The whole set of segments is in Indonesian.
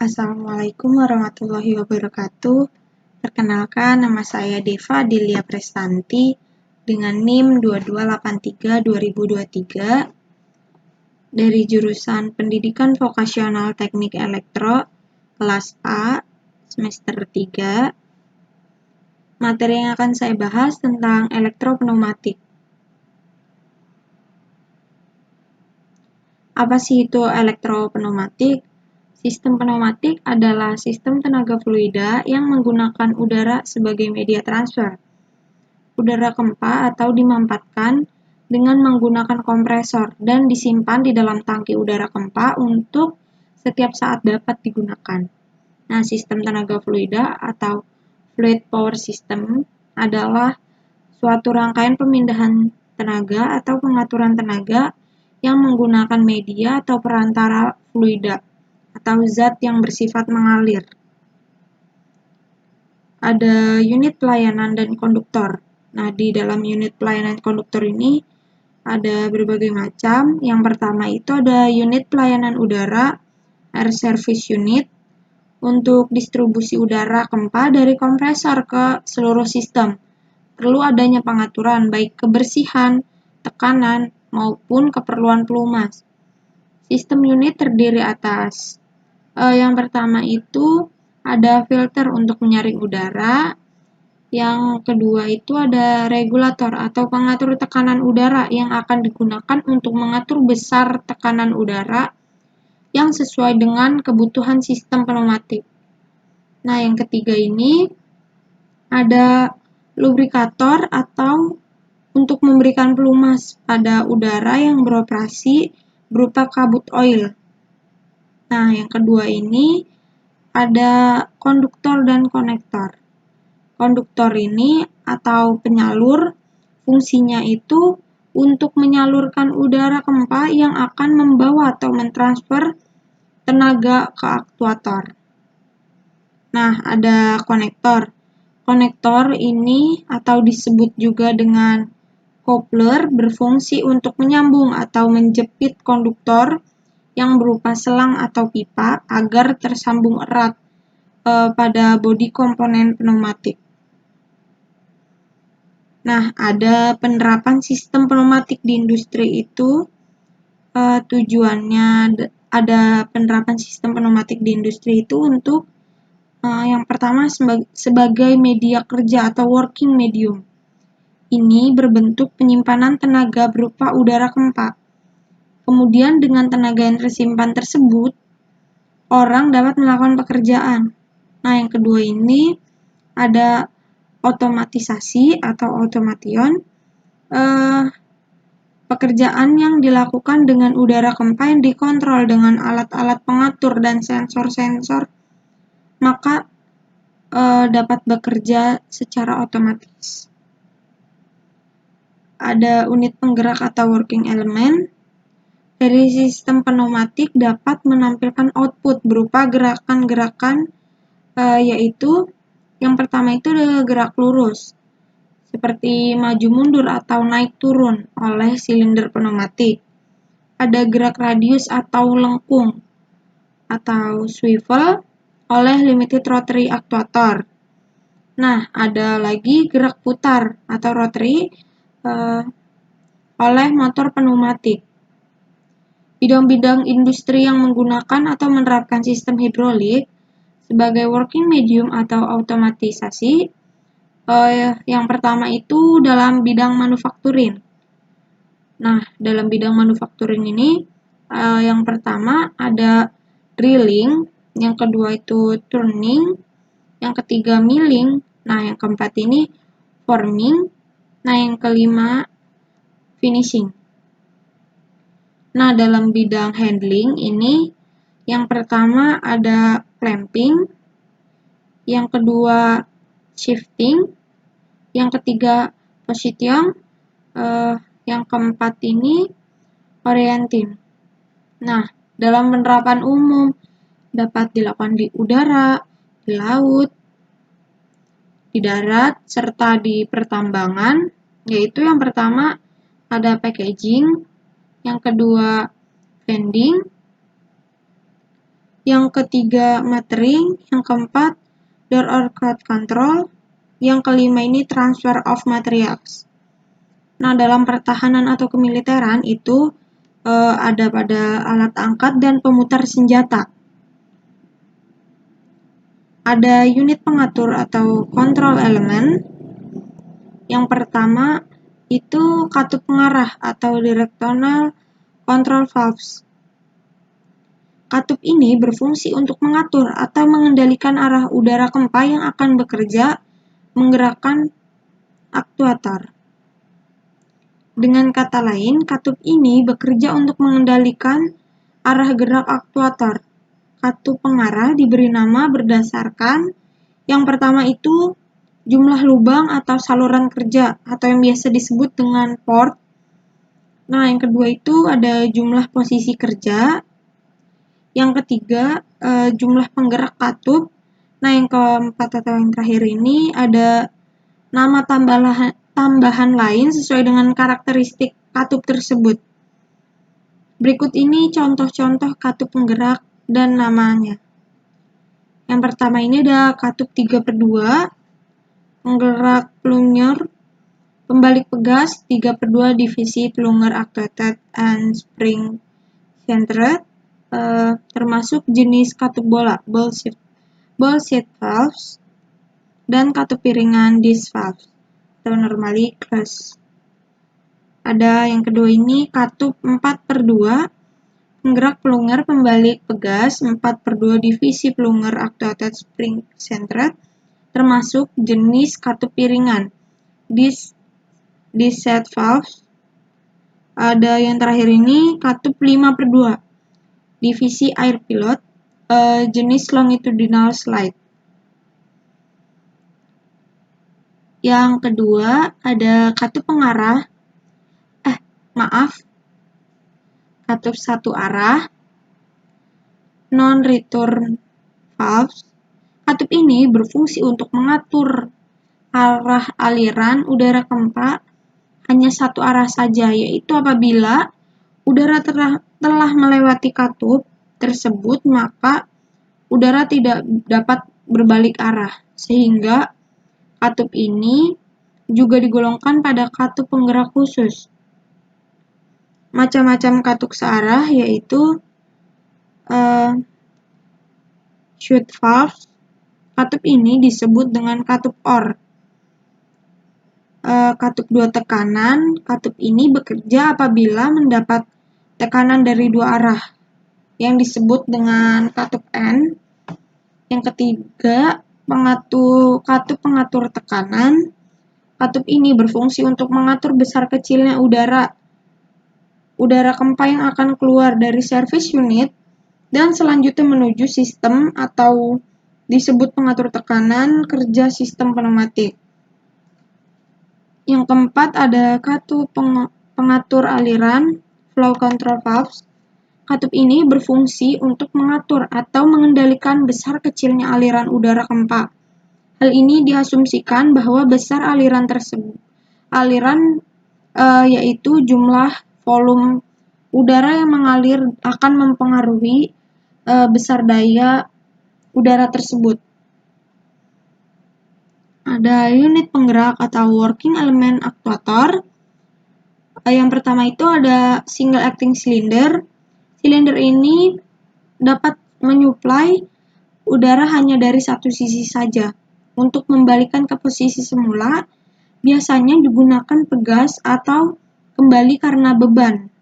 Assalamualaikum warahmatullahi wabarakatuh. Perkenalkan, nama saya Deva Delia Prestanti dengan NIM 2283-2023 dari jurusan Pendidikan Vokasional Teknik Elektro kelas A semester 3. Materi yang akan saya bahas tentang elektropneumatik. Apa sih itu elektropneumatik? Sistem pneumatik adalah sistem tenaga fluida yang menggunakan udara sebagai media transfer. Udara kempa atau dimampatkan dengan menggunakan kompresor dan disimpan di dalam tangki udara kempa untuk setiap saat dapat digunakan. Nah, sistem tenaga fluida atau fluid power system adalah suatu rangkaian pemindahan tenaga atau pengaturan tenaga yang menggunakan media atau perantara fluida atau zat yang bersifat mengalir. Ada unit pelayanan dan konduktor. Nah, di dalam unit pelayanan konduktor ini ada berbagai macam. Yang pertama itu ada unit pelayanan udara, air service unit, untuk distribusi udara kempa dari kompresor ke seluruh sistem. Perlu adanya pengaturan baik kebersihan, tekanan, maupun keperluan pelumas. Sistem unit terdiri atas yang pertama itu ada filter untuk menyaring udara. Yang kedua itu ada regulator atau pengatur tekanan udara yang akan digunakan untuk mengatur besar tekanan udara yang sesuai dengan kebutuhan sistem pneumatik. Nah, yang ketiga ini ada lubrikator atau untuk memberikan pelumas pada udara yang beroperasi berupa kabut oil. Nah, yang kedua ini ada konduktor dan konektor. Konduktor ini atau penyalur, fungsinya itu untuk menyalurkan udara kempa yang akan membawa atau mentransfer tenaga ke aktuator. Nah, ada konektor. Konektor ini atau disebut juga dengan coupler berfungsi untuk menyambung atau menjepit konduktor yang berupa selang atau pipa agar tersambung erat pada bodi komponen pneumatik. Nah, ada penerapan sistem pneumatik di industri itu tujuannya ada penerapan sistem pneumatik di industri itu untuk yang pertama sebagai media kerja atau working medium. Ini berbentuk penyimpanan tenaga berupa udara kempa. Kemudian dengan tenaga yang tersimpan tersebut, orang dapat melakukan pekerjaan. Nah, yang kedua ini ada otomatisasi atau automation. Pekerjaan yang dilakukan dengan udara kempa yang dikontrol dengan alat-alat pengatur dan sensor-sensor, maka dapat bekerja secara otomatis. Ada unit penggerak atau working element. Dari sistem pneumatik dapat menampilkan output berupa gerakan-gerakan yaitu yang pertama itu adalah gerak lurus seperti maju mundur atau naik turun oleh silinder pneumatik. Ada gerak radius atau lengkung atau swivel oleh limited rotary actuator. Nah, ada lagi gerak putar atau rotary oleh motor pneumatik. Bidang-bidang industri yang menggunakan atau menerapkan sistem hidrolik sebagai working medium atau otomatisasi, yang pertama itu dalam bidang manufacturing. Nah, dalam bidang manufacturing ini, yang pertama ada drilling, yang kedua itu turning, yang ketiga milling, nah yang keempat ini forming, nah yang kelima finishing. Nah, dalam bidang handling ini, yang pertama ada clamping, yang kedua shifting, yang ketiga position, yang keempat ini orienting. Nah, dalam penerapan umum dapat dilakukan di udara, di laut, di darat, serta di pertambangan, yaitu yang pertama ada packaging, yang kedua vending, Yang ketiga metering, yang keempat door or crowd control, yang kelima ini transfer of materials. Nah, dalam pertahanan atau kemiliteran itu ada pada alat angkat dan pemutar senjata. Ada unit pengatur atau control element. Yang pertama itu katup pengarah atau directional control valves. Katup ini berfungsi untuk mengatur atau mengendalikan arah udara kempa yang akan bekerja menggerakkan aktuator. Dengan kata lain, katup ini bekerja untuk mengendalikan arah gerak aktuator. Katup pengarah diberi nama berdasarkan yang pertama itu jumlah lubang atau saluran kerja atau yang biasa disebut dengan port. Nah, yang kedua itu ada jumlah posisi kerja. Yang ketiga, jumlah penggerak katup. Nah, yang keempat atau yang terakhir ini ada nama tambahan lain sesuai dengan karakteristik katup tersebut. Berikut ini contoh-contoh katup penggerak dan namanya. Yang pertama ini ada katup 3/2, penggerak plunger, pembalik pegas 3/2 divisi plunger actuated and spring centered, termasuk jenis katup bola, ball seat valves, dan katup piringan disc valves, atau normally closed. Ada yang kedua ini katup 4/2, penggerak plunger pembalik pegas 4/2 divisi plunger actuated spring centered, termasuk jenis katup piringan, disc set valves. Ada yang terakhir ini katup 5/2, divisi air pilot, jenis longitudinal slide. Yang kedua ada katup pengarah, katup satu arah, non-return valves. Katup ini berfungsi untuk mengatur arah aliran udara kempa hanya satu arah saja, yaitu apabila udara telah melewati katup tersebut, maka udara tidak dapat berbalik arah, sehingga katup ini juga digolongkan pada katup penggerak khusus. Macam-macam katup searah yaitu shoot valves. Katup ini disebut dengan katup OR. Katup 2 tekanan. Katup ini bekerja apabila mendapat tekanan dari dua arah, yang disebut dengan katup N. Yang ketiga, katup pengatur tekanan. Katup ini berfungsi untuk mengatur besar kecilnya udara kempa yang akan keluar dari service unit dan selanjutnya menuju sistem atau disebut pengatur tekanan kerja sistem pneumatik. Yang keempat ada katup pengatur aliran, flow control valves. Katup ini berfungsi untuk mengatur atau mengendalikan besar kecilnya aliran udara kempa. Hal ini diasumsikan bahwa besar aliran tersebut yaitu jumlah volume udara yang mengalir akan mempengaruhi besar daya udara tersebut. Ada unit penggerak atau working element aktuator. Yang pertama itu ada single acting cylinder. Silinder ini dapat menyuplai udara hanya dari satu sisi saja. Untuk membalikan ke posisi semula, biasanya digunakan pegas atau kembali karena beban.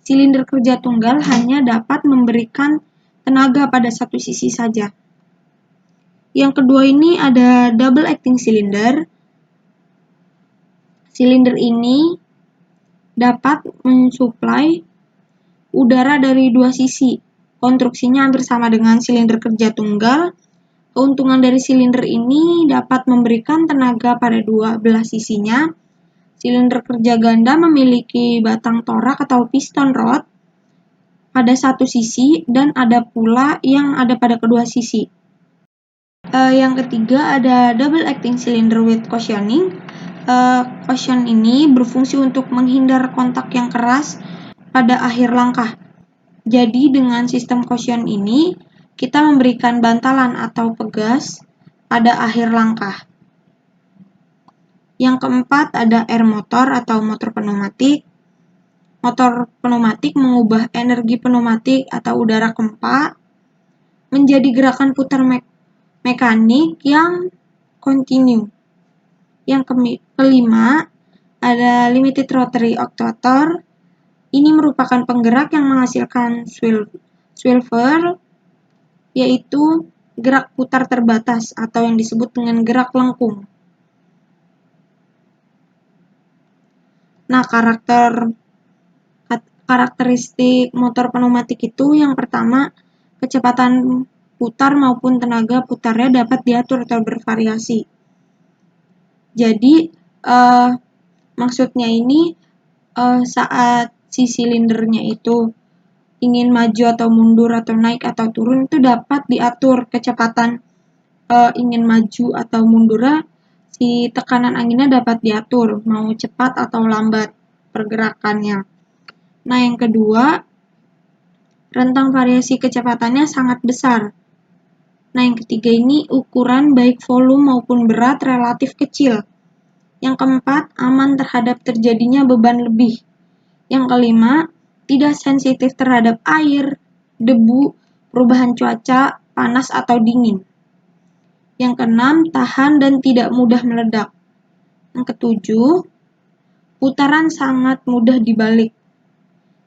Silinder kerja tunggal hanya dapat memberikan tenaga pada satu sisi saja. Yang kedua ini ada double acting cylinder. Silinder ini dapat mensuplai udara dari dua sisi. Konstruksinya hampir sama dengan silinder kerja tunggal. Keuntungan dari silinder ini dapat memberikan tenaga pada dua belah sisinya. Silinder kerja ganda memiliki batang torak atau piston rod pada satu sisi dan ada pula yang ada pada kedua sisi. Yang ketiga ada double acting cylinder with cushioning. Cushion ini berfungsi untuk menghindar kontak yang keras pada akhir langkah. Jadi dengan sistem cushion ini, kita memberikan bantalan atau pegas pada akhir langkah. Yang keempat ada air motor atau motor pneumatik. Motor pneumatik mengubah energi pneumatik atau udara kempa menjadi gerakan putar mekanik yang kontinu. Yang kelima ada limited rotary actuator. Ini merupakan penggerak yang menghasilkan swivel, yaitu gerak putar terbatas atau yang disebut dengan gerak lengkung. Nah, karakteristik motor pneumatik itu yang pertama, kecepatan putar maupun tenaga putarnya dapat diatur atau bervariasi. Jadi, maksudnya ini saat si silindernya itu ingin maju atau mundur atau naik atau turun itu dapat diatur kecepatan ingin maju atau mundurnya, si tekanan anginnya dapat diatur mau cepat atau lambat pergerakannya. Nah, yang kedua, rentang variasi kecepatannya sangat besar. Nah, yang ketiga ini ukuran baik volume maupun berat relatif kecil. Yang keempat, aman terhadap terjadinya beban lebih. Yang kelima, tidak sensitif terhadap air, debu, perubahan cuaca, panas atau dingin. Yang keenam, tahan dan tidak mudah meledak. Yang ketujuh, putaran sangat mudah dibalik.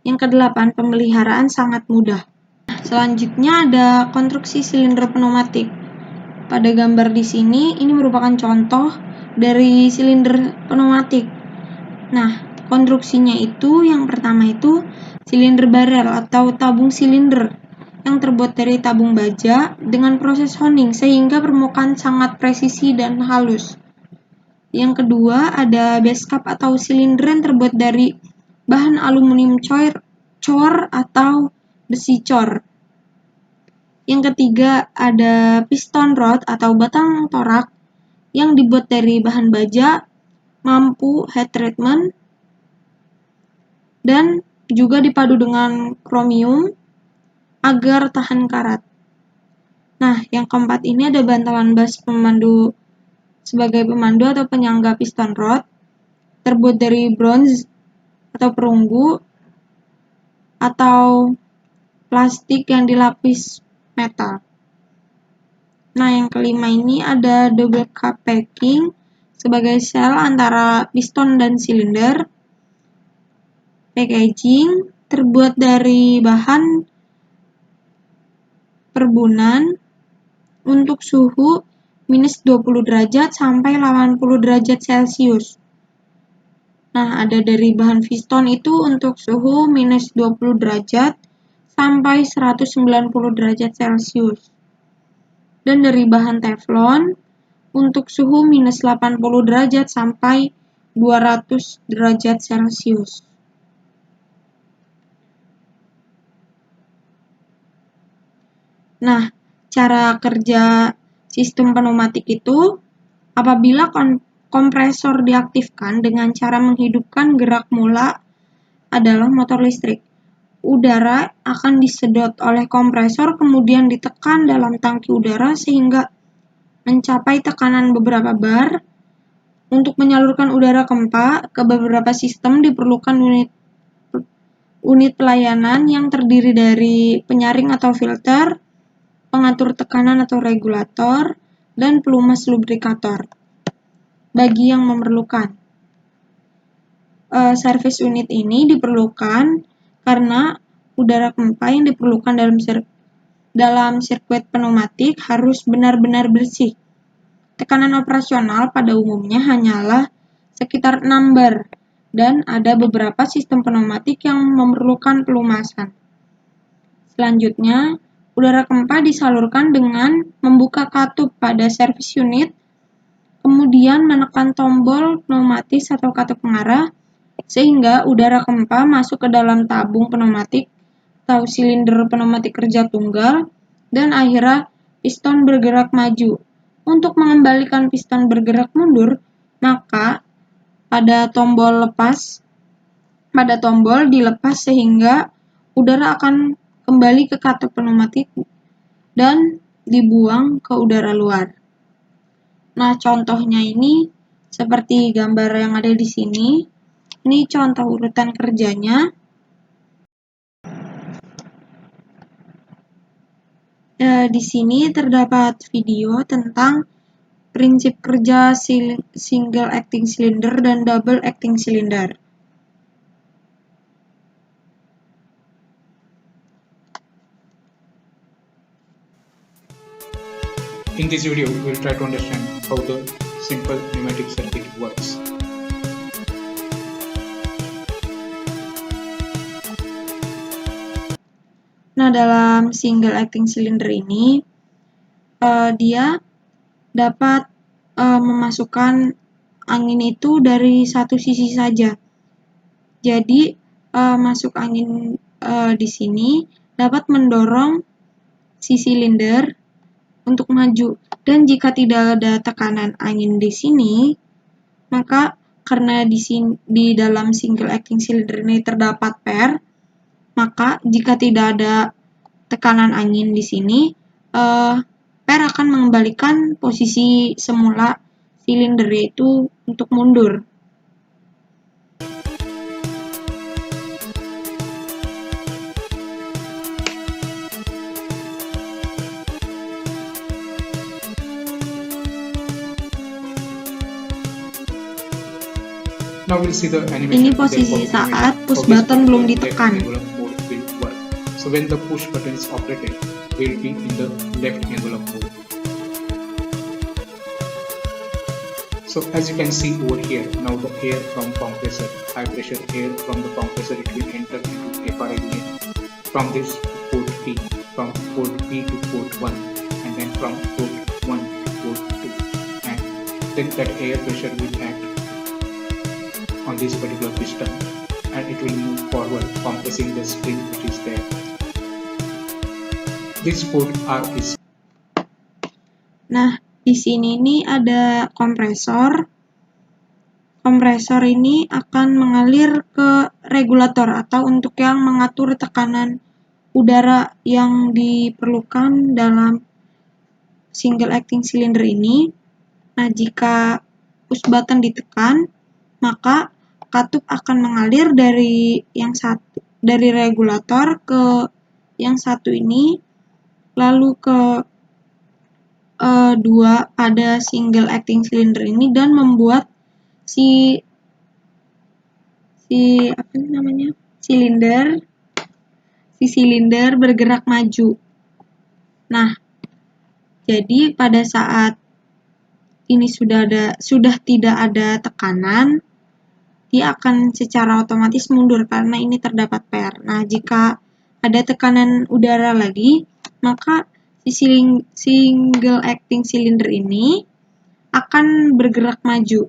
Yang kedelapan, pemeliharaan sangat mudah. Selanjutnya ada konstruksi silinder pneumatik. Pada gambar di sini, ini merupakan contoh dari silinder pneumatik. Nah, konstruksinya itu yang pertama itu silinder barrel atau tabung silinder yang terbuat dari tabung baja dengan proses honing sehingga permukaan sangat presisi dan halus. Yang kedua ada base cap atau silinder yang terbuat dari bahan aluminium cor atau besi cor. Yang ketiga ada piston rod atau batang torak yang dibuat dari bahan baja, mampu heat treatment, dan juga dipadu dengan kromium agar tahan karat. Nah, yang keempat ini ada bantalan bas pemandu sebagai pemandu atau penyangga piston rod terbuat dari bronze atau perunggu atau plastik yang dilapis metal. Nah, yang kelima ini ada double cap packing sebagai sel antara piston dan silinder. Packaging terbuat dari bahan perbunan untuk suhu minus 20 derajat sampai 80 derajat Celcius. Nah, ada dari bahan piston itu untuk suhu minus 20 derajat sampai 190 derajat Celcius. Dan dari bahan teflon untuk suhu minus 80 derajat sampai 200 derajat Celcius. Nah, cara kerja sistem pneumatik itu apabila kompresor diaktifkan dengan cara menghidupkan gerak mula adalah motor listrik. Udara akan disedot oleh kompresor kemudian ditekan dalam tangki udara sehingga mencapai tekanan beberapa bar. Untuk menyalurkan udara kempa ke beberapa sistem diperlukan unit pelayanan yang terdiri dari penyaring atau filter, pengatur tekanan atau regulator, dan pelumas lubrikator. Bagi yang memerlukan, service unit ini diperlukan karena udara kempa yang diperlukan dalam sirkuit pneumatik harus benar-benar bersih. Tekanan operasional pada umumnya hanyalah sekitar 6 bar dan ada beberapa sistem pneumatik yang memerlukan pelumasan. Selanjutnya, udara kempa disalurkan dengan membuka katup pada service unit, kemudian menekan tombol pneumatis atau katup pengarah, sehingga udara kempa masuk ke dalam tabung pneumatik atau silinder pneumatik kerja tunggal, dan akhirnya piston bergerak maju. Untuk mengembalikan piston bergerak mundur, maka pada tombol dilepas sehingga udara akan kembali ke katup pneumatik dan dibuang ke udara luar. Nah, contohnya ini seperti gambar yang ada di sini. Ini contoh urutan kerjanya. Di sini terdapat video tentang prinsip kerja single acting cylinder dan double acting cylinder. In this video, we will try to understand how the simple pneumatic circuit works. Nah, dalam single acting cylinder ini, dia dapat memasukkan angin itu dari satu sisi saja. Jadi, masuk angin di sini dapat mendorong si silinder untuk maju. Dan jika tidak ada tekanan angin di sini, maka karena di dalam single acting cylinder ini terdapat pair, maka jika tidak ada tekanan angin di sini, pair akan mengembalikan posisi semula silinder itu untuk mundur. Now we'll see the animation. Ini posisi saat push button belum ditekan. So when the push button is operated, we'll be in the left envelope mode. So as you can see over here, now the air from compressor, high pressure air from the compressor, it will enter into FRA unit from this to port P, from port P to port 1, and then from port 1 to port 2, and then that air pressure will act on this particular piston and it will move forward, compressing the spring which is there. This port R is. Nah, di sini nih ada kompresor. Kompresor ini akan mengalir ke regulator atau untuk yang mengatur tekanan udara yang diperlukan dalam single acting cylinder ini. Nah, jika push button ditekan, maka katup akan mengalir dari regulator ke yang satu ini, lalu ke dua pada single acting cylinder ini dan membuat si silinder bergerak maju. Nah, jadi pada saat ini sudah tidak ada tekanan, dia akan secara otomatis mundur karena ini terdapat pair. Nah, jika ada tekanan udara lagi, maka si single acting cylinder ini akan bergerak maju.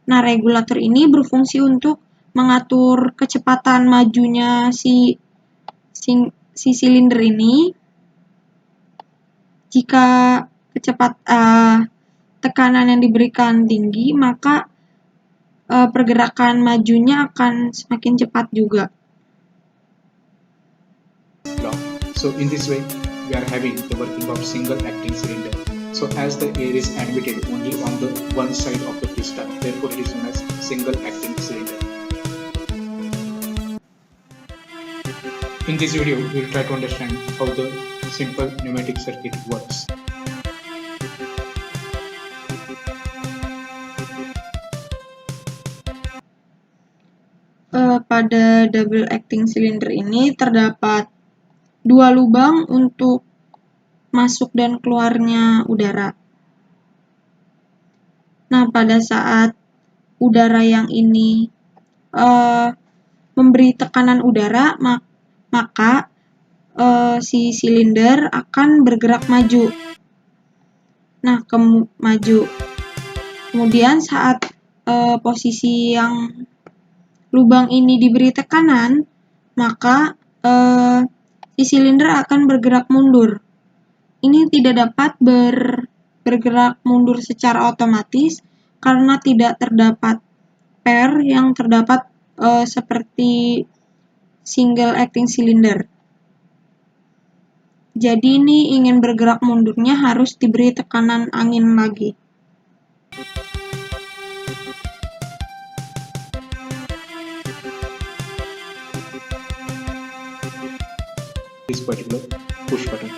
Nah, regulator ini berfungsi untuk mengatur kecepatan majunya si silinder ini. Jika tekanan yang diberikan tinggi, maka pergerakan majunya akan semakin cepat juga. So in this way, we are having the working of single acting cylinder. So as the air is admitted only on the one side of the piston, therefore it is known as single acting cylinder. In this video, we will try to understand how the simple pneumatic circuit works. Pada double acting cylinder ini terdapat dua lubang untuk masuk dan keluarnya udara. Nah, pada saat udara yang ini memberi tekanan udara, maka si silinder akan bergerak maju. Nah, maju. Kemudian saat posisi yang lubang ini diberi tekanan, maka si silinder akan bergerak mundur. Ini tidak dapat bergerak mundur secara otomatis karena tidak terdapat pair yang terdapat seperti single acting cylinder. Jadi ini ingin bergerak mundurnya harus diberi tekanan angin lagi. This particular push button.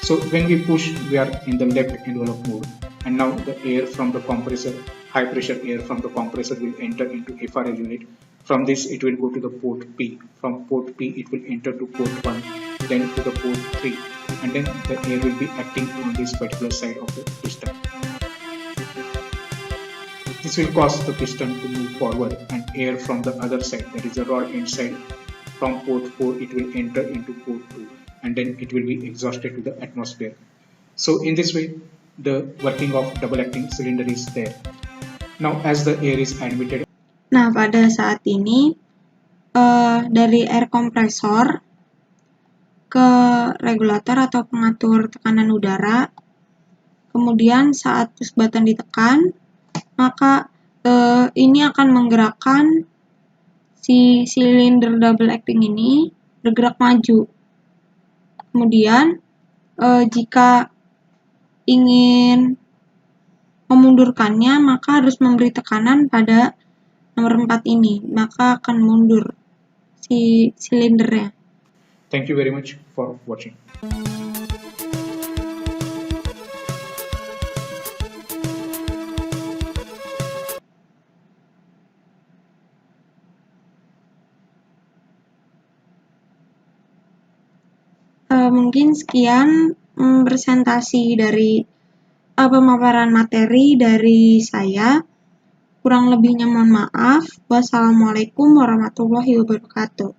So when we push, we are in the left envelope mode, and now the air from the compressor, high pressure air from the compressor will enter into FRL unit. From this it will go to the port P. From port P it will enter to port 1, then to the port 3, and then the air will be acting on this particular side of the piston. This will cause the piston to move forward, and air from the other side, that is the rod end side, from port 4 it will enter into port 2, and then it will be exhausted to the atmosphere. So in this way the working of double acting cylinder is there. Now as the air is admitted. Nah, pada saat ini dari air kompresor ke regulator atau pengatur tekanan udara, kemudian saat push button ditekan, maka ini akan menggerakkan si silinder double acting ini bergerak maju. Kemudian jika ingin memundurkannya, maka harus memberi tekanan pada nomor 4 ini, maka akan mundur si silindernya. Thank you very much for watching. Mungkin sekian presentasi dari pemaparan materi dari saya. Kurang lebihnya mohon maaf. Wassalamualaikum warahmatullahi wabarakatuh.